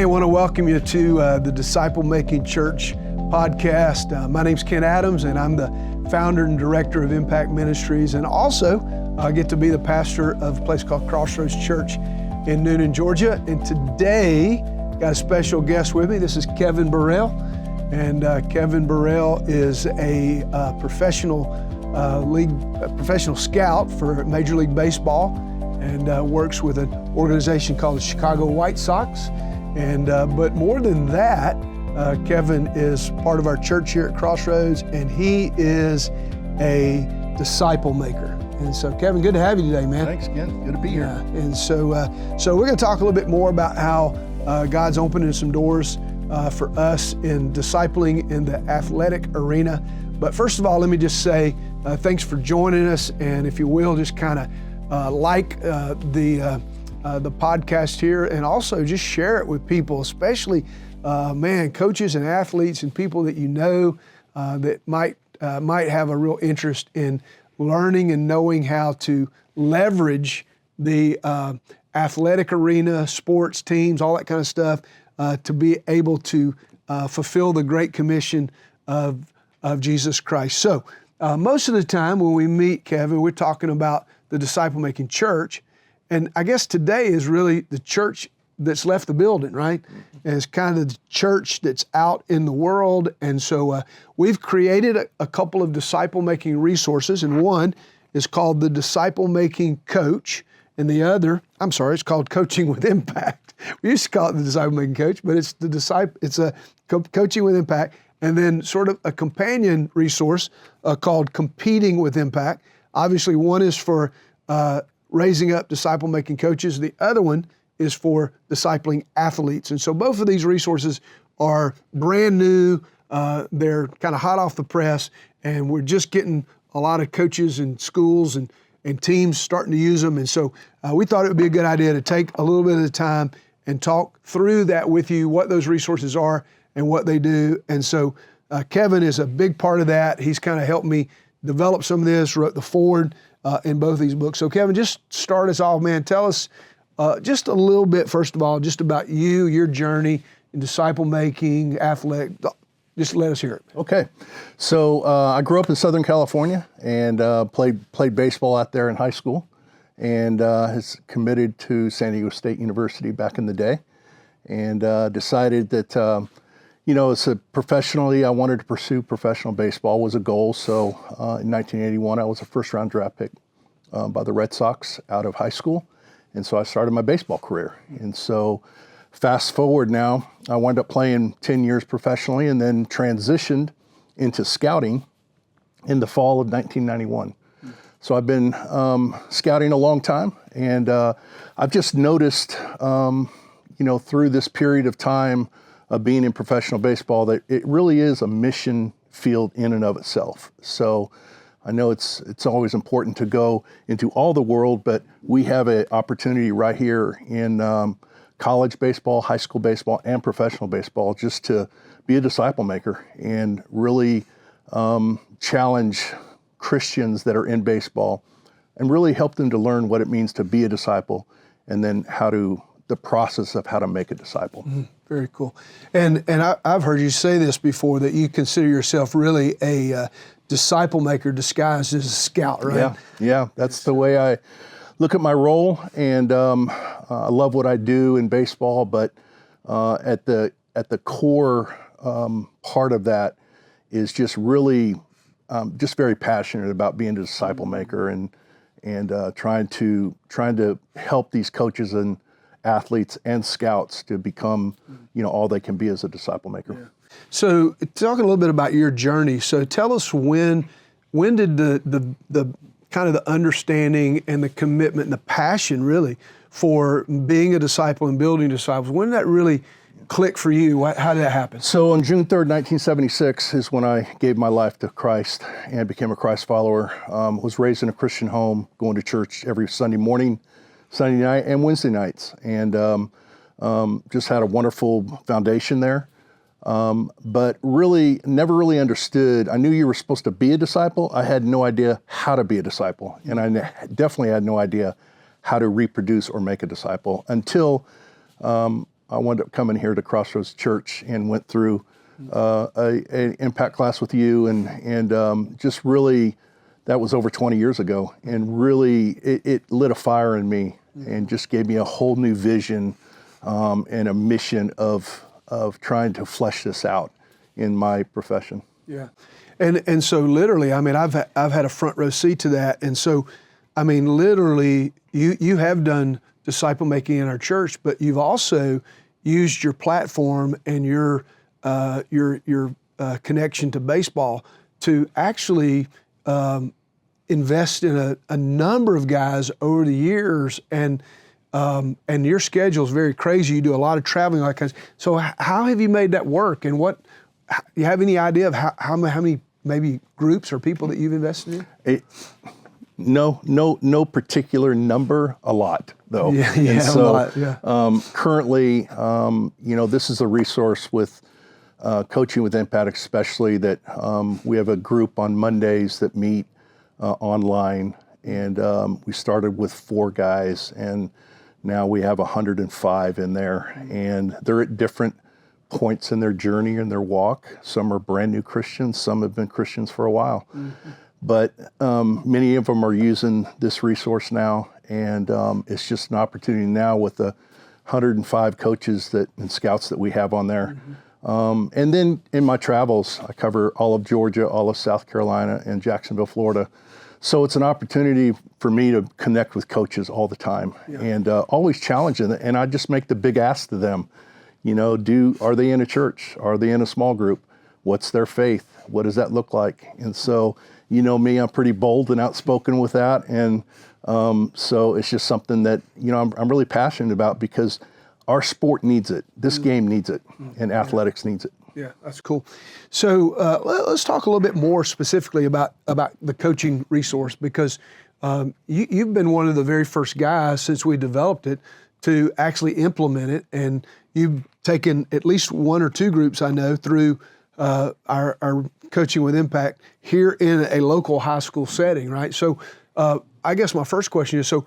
I want to welcome you to the Disciple Making Church podcast. My name's Ken Adams, and I'm the founder and director of Impact Ministries, and also I get to be the pastor of a place called Crossroads Church in Newnan, Georgia. And today, got a special guest with me. This is Kevin Burrell, and Kevin Burrell is a professional scout for Major League Baseball, and works with an organization called the Chicago White Sox. And but more than that, Kevin is part of our church here at Crossroads, and he is a disciple maker. And so, Kevin, good to have you today, man. Thanks, Ken. Good to be here. And so we're going to talk a little bit more about how God's opening some doors for us in discipling in the athletic arena. But first of all, let me just say thanks for joining us, and if you will, just kind of like the podcast here, and also just share it with people, especially coaches and athletes and people that you know that might have a real interest in learning and knowing how to leverage the athletic arena, sports teams, all that kind of stuff, to be able to fulfill the Great Commission of Jesus Christ. So most of the time when we meet, Kevin, we're talking about the disciple-making church. And I guess today is really the church that's left the building, right? And it's kind of the church that's out in the world. And so we've created a couple of disciple-making resources, and one is called the Disciple-Making Coach, and the other, it's called Coaching with Impact. We used to call it the Disciple-Making Coach, but it's Coaching with Impact, and then sort of a companion resource called Competing with Impact. Obviously, one is for raising up disciple-making coaches. The other one is for discipling athletes. And so both of these resources are brand new. They're kind of hot off the press, and we're just getting a lot of coaches and schools and teams starting to use them. And so we thought it would be a good idea to take a little bit of the time and talk through that with you, what those resources are and what they do. And so Kevin is a big part of that. He's kind of helped me develop some of this, wrote the foreword in both these books. So Kevin, just start us off, man. Tell us just a little bit, first of all, just about you, your journey in disciple-making, athletic. Just let us hear it. Okay. So I grew up in Southern California and played baseball out there in high school, and has committed to San Diego State University back in the day, and decided that professionally, I wanted to pursue professional baseball was a goal. So in 1981, I was a first-round draft pick by the Red Sox out of high school. And so I started my baseball career. And so fast forward now, I wound up playing 10 years professionally and then transitioned into scouting in the fall of 1991. So I've been scouting a long time, and I've just noticed, through this period of time of being in professional baseball, that it really is a mission field in and of itself. So I know it's always important to go into all the world, but we have an opportunity right here in college baseball, high school baseball, and professional baseball just to be a disciple maker and really challenge Christians that are in baseball and really help them to learn what it means to be a disciple, and then the process of how to make a disciple. Mm-hmm. Very cool. And I've heard you say this before, that you consider yourself really a disciple maker disguised as a scout, right? Yeah. That's the way I look at my role, and I love what I do in baseball. But at the core part of that is just really just very passionate about being a disciple maker and trying to help these coaches and athletes and scouts to become, all they can be as a disciple maker. Yeah. So talking a little bit about your journey. So tell us when did the kind of the understanding and the commitment and the passion really for being a disciple and building disciples, when did that really click for you? How did that happen? So on June 3rd, 1976 is when I gave my life to Christ and became a Christ follower. Was raised in a Christian home, going to church every Sunday morning, Sunday night, and Wednesday nights, and just had a wonderful foundation there. But really never really understood. I knew you were supposed to be a disciple. I had no idea how to be a disciple. And I definitely had no idea how to reproduce or make a disciple until I I wound up coming here to Crossroads Church and went through an impact class with you, and just really, that was over 20 years ago, and really it lit a fire in me and just gave me a whole new vision and a mission of trying to flesh this out in my profession. Yeah, and so literally, I mean, I've had a front row seat to that, and so, I mean, literally, you have done disciple making in our church, but you've also used your platform and your connection to baseball to actually invest in a number of guys over the years, and your schedule is very crazy. You do a lot of traveling, like that. So how have you made that work, and what? You have any idea of how many maybe groups or people that you've invested in? No particular number. A lot though. Yeah, so, a lot. Yeah. Currently, this is a resource with Coaching with Impact, especially that we have a group on Mondays that meet online, and we started with 4 guys, and now we have 105 in there, and they're at different points in their journey and their walk. Some are brand new Christians, some have been Christians for a while. Mm-hmm. But many of them are using this resource now, and it's just an opportunity now with the 105 coaches and scouts that we have on there. Mm-hmm. And then in my travels, I cover all of Georgia, all of South Carolina, and Jacksonville, Florida. So it's an opportunity for me to connect with coaches all the time, and always challenging it. And I just make the big ask to them. Are they in a church? Are they in a small group? What's their faith? What does that look like? And so, me, I'm pretty bold and outspoken with that. And so it's just something that, I'm really passionate about, because our sport needs it. This game needs it, and athletics needs it. Yeah, that's cool. So let's talk a little bit more specifically about the coaching resource, because you've been one of the very first guys since we developed it to actually implement it, and you've taken at least 1 or 2 groups I know through our Coaching with Impact here in a local high school setting, right? So I guess my first question is, so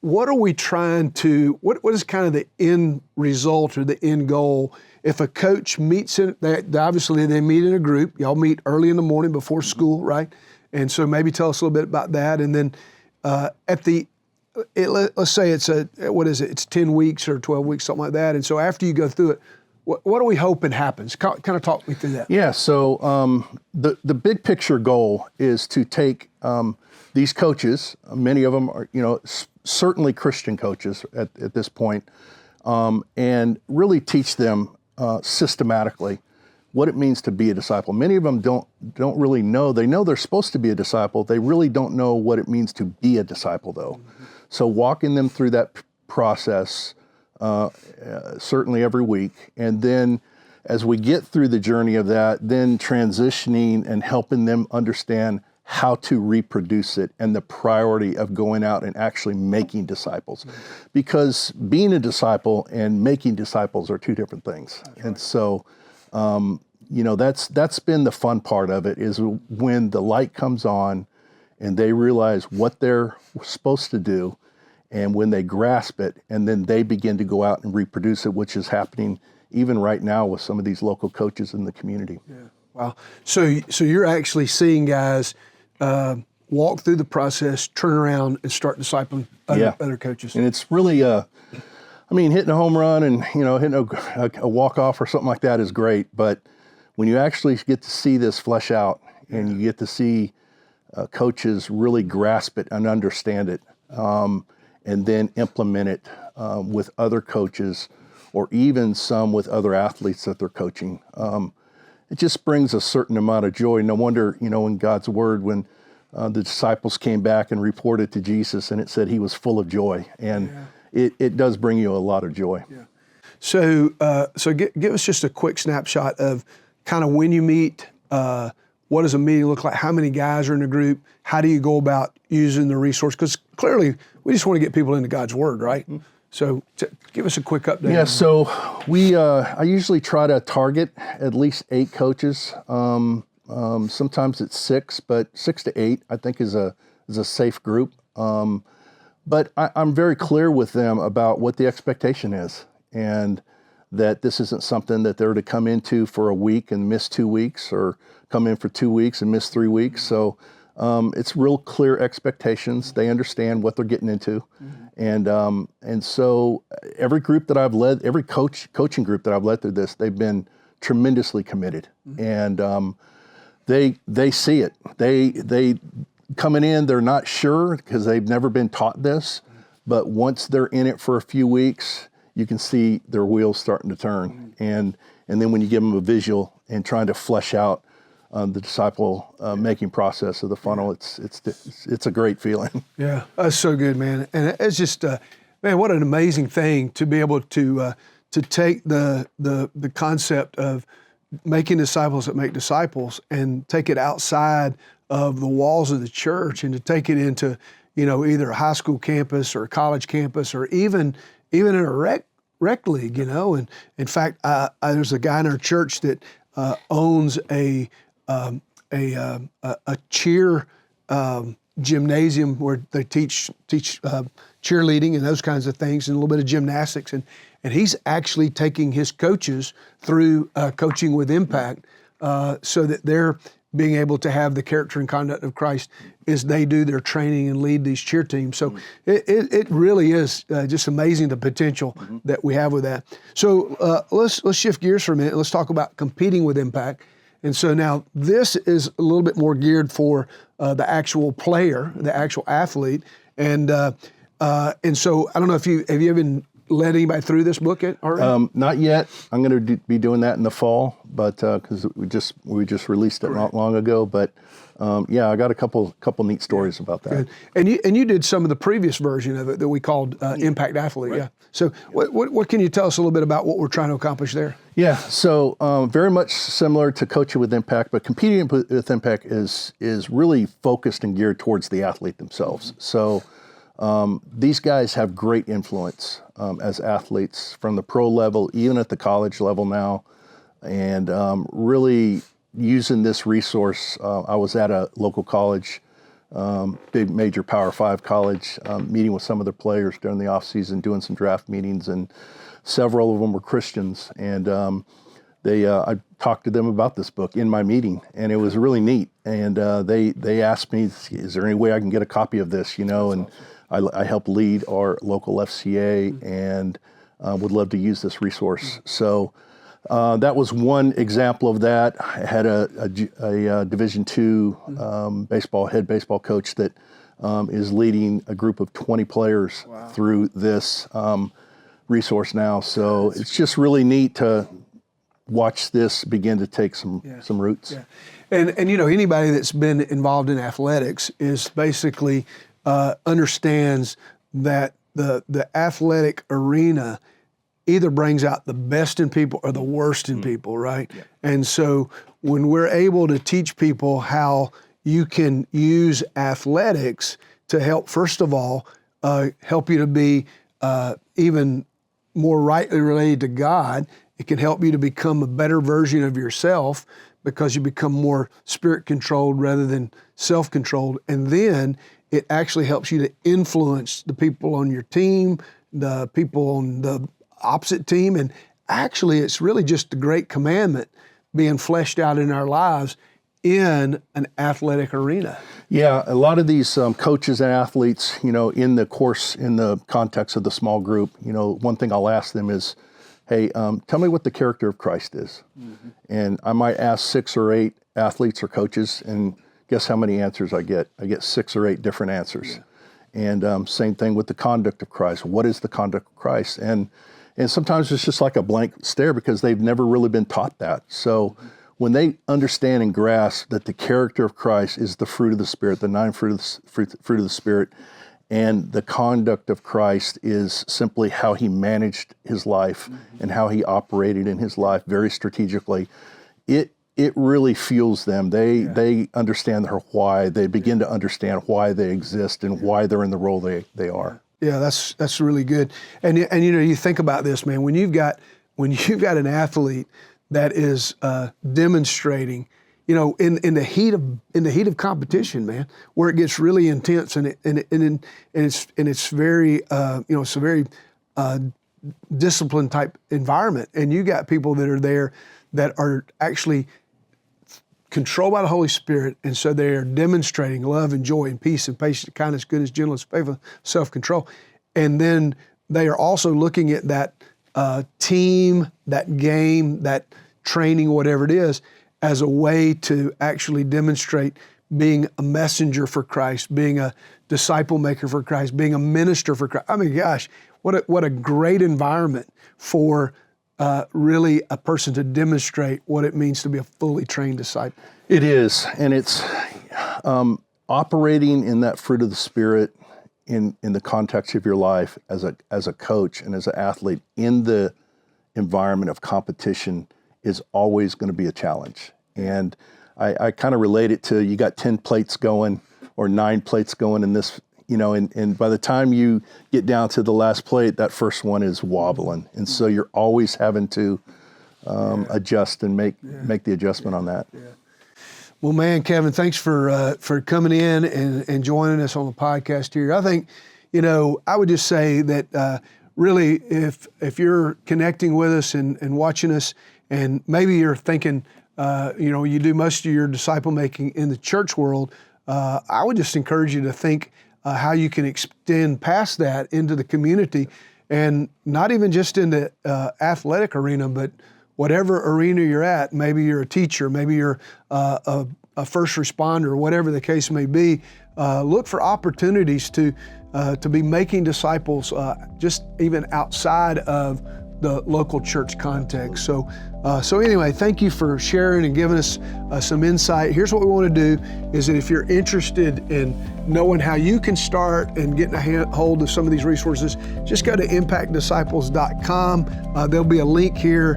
what are we trying to, what is kind of the end result or the end goal? If a coach meets obviously they meet in a group, y'all meet early in the morning before school, right? And so maybe tell us a little bit about that. And then let's say it's 10 weeks or 12 weeks, something like that. And so after you go through it, what are we hoping happens? Kind of talk me through that. Yeah, so the big picture goal is to take these coaches, many of them are, certainly Christian coaches at this point, and really teach them systematically what it means to be a disciple. Many of them don't really know. They know they're supposed to be a disciple. They really don't know what it means to be a disciple, though. Mm-hmm. So walking them through that process, certainly every week, and then as we get through the journey of that, then transitioning and helping them understand how to reproduce it and the priority of going out and actually making disciples. Mm-hmm. Because being a disciple and making disciples are 2 different things. That's and right. So, that's been the fun part of it, is when the light comes on and they realize what they're supposed to do, and when they grasp it, and then they begin to go out and reproduce it, which is happening even right now with some of these local coaches in the community. Yeah. Wow. So you're actually seeing guys walk through the process, turn around, and start discipling other coaches. And it's really, hitting a home run and hitting a walk-off or something like that is great. But when you actually get to see this flesh out, and you get to see coaches really grasp it and understand it, and then implement it with other coaches, or even some with other athletes that they're coaching, it just brings a certain amount of joy. No wonder, in God's word, when the disciples came back and reported to Jesus, and it said he was full of joy. And it does bring you a lot of joy. Yeah. So give us just a quick snapshot of kind of when you meet, what does a meeting look like? How many guys are in a group? How do you go about using the resource? Because clearly, we just want to get people into God's word, right? Mm-hmm. So give us a quick update. Yeah, so I usually try to target at least 8 coaches. Sometimes it's 6, but 6 to 8 I think is a safe group. But I'm very clear with them about what the expectation is, and that this isn't something that they're to come into for a week and miss 2 weeks, or come in for 2 weeks and miss 3 weeks. So it's real clear expectations. They understand what they're getting into. And so every group that I've led, every coaching group that I've led through this, they've been tremendously committed. And they see it. They coming in, they're not sure because they've never been taught this, but once they're in it for a few weeks, you can see their wheels starting to turn. And then when you give them a visual and trying to flesh out the disciple making process of the funnel, it's a great feeling. Yeah, that's so good, man. And it's just, man, what an amazing thing to be able to take the concept of making disciples that make disciples and take it outside of the walls of the church, and to take it into, either a high school campus or a college campus, or even in a rec league, And in fact, there's a guy in our church that owns a cheer gymnasium where they teach cheerleading and those kinds of things, and a little bit of gymnastics, and he's actually taking his coaches through coaching with impact, so that they're being able to have the character and conduct of Christ as they do their training and lead these cheer teams. So it really is just amazing, the potential that we have with that. So let's shift gears for a minute. Let's talk about competing with impact. And so now this is a little bit more geared for the actual player, the actual athlete. And so I don't know if have you ever led anybody through this book yet already? Not yet. I'm going to be doing that in the fall, but because we just released it not long ago. But yeah, I got a couple neat stories about that. Good. And you did some of the previous version of it that we called Impact Athlete. Right. Yeah. So what can you tell us a little bit about what we're trying to accomplish there? Yeah. So very much similar to Coaching with Impact, but Competing with Impact is really focused and geared towards the athlete themselves. So these guys have great influence as athletes from the pro level, even at the college level now, and really using this resource. I was at a local college, big major Power 5 college, meeting with some of their players during the off season, doing some draft meetings, and several of them were Christians, and I talked to them about this book in my meeting, and it was really neat. And they asked me, "Is there any way I can get a copy of this?" And awesome. I help lead our local FCA, and would love to use this resource. So that was one example of that. I had a Division II head baseball coach that is leading a group of 20 players through this resource now. So it's just really neat to watch this begin to take some roots. Yeah. And anybody that's been involved in athletics is basically understands that the athletic arena either brings out the best in people or the worst in people, right? Yeah. And so when we're able to teach people how you can use athletics to help, first of all, help you to be even more rightly related to God, it can help you to become a better version of yourself because you become more spirit-controlled rather than self-controlled. And then it actually helps you to influence the people on your team, the people on the opposite team. And actually, it's really just the great commandment being fleshed out in our lives in an athletic arena. Yeah, a lot of these coaches and athletes, in the context of the small group, one thing I'll ask them is, hey, tell me what the character of Christ is. Mm-hmm. And I might ask 6 or 8 athletes or coaches, and guess how many answers I get? I get 6 or 8 different answers. Yeah. And same thing with the conduct of Christ. What is the conduct of Christ? And sometimes it's just like a blank stare because they've never really been taught that. So when they understand and grasp that the character of Christ is the fruit of the Spirit, the 9 fruit of the Spirit, and the conduct of Christ is simply how he managed his life and how he operated in his life very strategically, it really fuels them. They understand their why. They begin to understand why they exist and why they're in the role they are. Yeah, that's really good. And you think about this, man. When you've got an athlete that is demonstrating, in the heat of competition, man, where it gets really intense and it's very it's a very discipline type environment, and you got people that are there that are actually controlled by the Holy Spirit, and so they are demonstrating love and joy and peace and patience, kindness, goodness, gentleness, faithfulness, self-control. And then they are also looking at that team, that game, that training, whatever it is, as a way to actually demonstrate being a messenger for Christ, being a disciple maker for Christ, being a minister for Christ. I mean, gosh, what a great environment for really a person to demonstrate what it means to be a fully trained disciple. It is, and it's operating in that fruit of the Spirit in the context of your life as a coach and as an athlete in the environment of competition is always going to be a challenge. And I kind of relate it to, you got 10 plates going or 9 plates going in this, and by the time you get down to the last plate, that first one is wobbling. And so you're always having to adjust and make the adjustment on that. Yeah. Well, man, Kevin, thanks for coming in and joining us on the podcast here. I think, I would just say that really, if you're connecting with us and watching us, and maybe you're thinking, you do most of your disciple making in the church world, I would just encourage you to think how you can extend past that into the community, and not even just in the athletic arena, but whatever arena you're at. Maybe you're a teacher, maybe you're a first responder, whatever the case may be. Look for opportunities to be making disciples just even outside of the local church context. So anyway, thank you for sharing and giving us some insight. Here's what we want to do is that if you're interested in knowing how you can start and getting a hold of some of these resources, just go to impactdisciples.com. There'll be a link here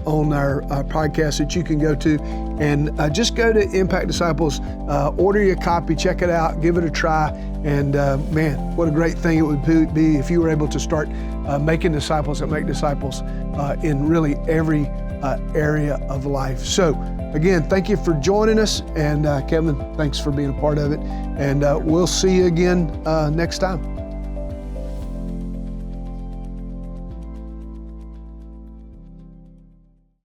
on our podcast that you can go to, and just go to Impact Disciples, order your copy, check it out, give it a try, and man, what a great thing it would be if you were able to start making disciples that make disciples in really every area of life. So again, thank you for joining us, and Kevin, thanks for being a part of it, and we'll see you again next time.